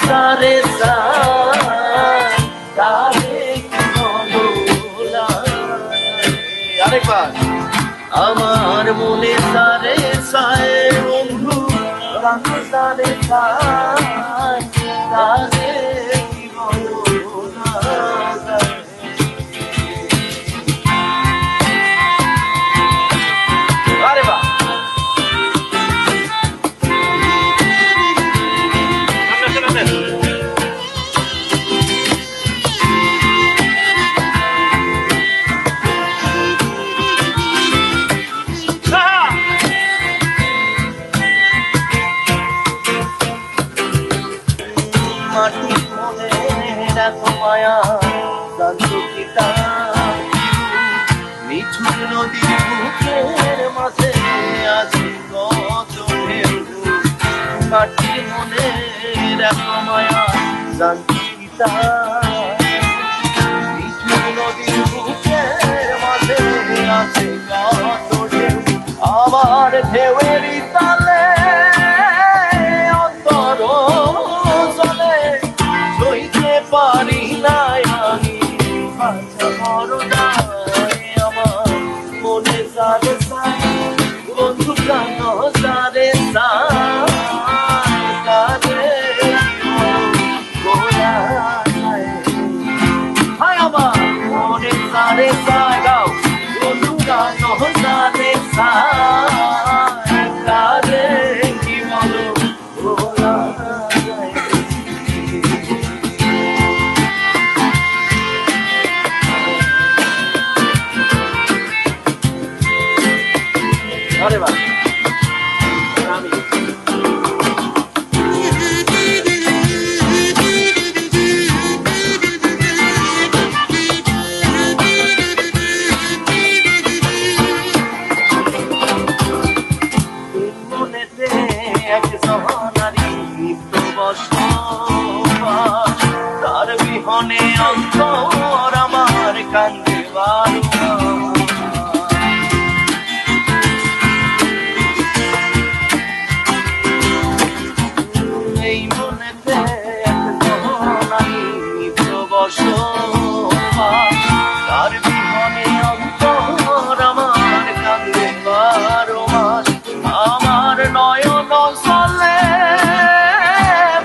সারে তারে কি বলো আরেকবার আমার মনে সারে সায় বন্ধু সারে তারে কি বলো আরে বাহ মাটি মনে রাখো মায়া জানতো কি তা নিছুর নদীর বুকের মাঝে আছে কত ঢেউ মাটি মনে রাখো মায়া জানতো কি তা নিছুর নদীর বুকের মাঝে আছে কত ঢেউ আমার ঢেউয়েরই তালে অন্তর পারি নাই আমি আচ্ছা বড় নাই আমার মনে সারে সাই বন্ধু কান সারে সারে গোলা হায় আমার মনে সারে সাই গাও বন্ধু কান সারে সারে কি বলো গোলা আরে বাহ আমি মনেতে এক সহনারী বসবাস তার বিহনে অন্তর আমার কান্দে এই মনেতে তার বিহনে অন্তর আমার কান্দে বারো মাস আমার নয়ন চলে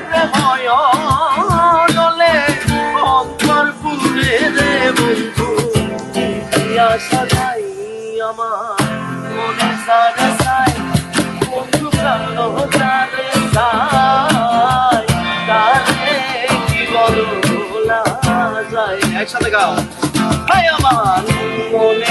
প্রেময়নলে অন্তর পুরে রে বন্ধু আশা যাই আমার মনে সারা সাই বন্ধু প্রাণ সারে একসাথে গাও হাই আমার মনে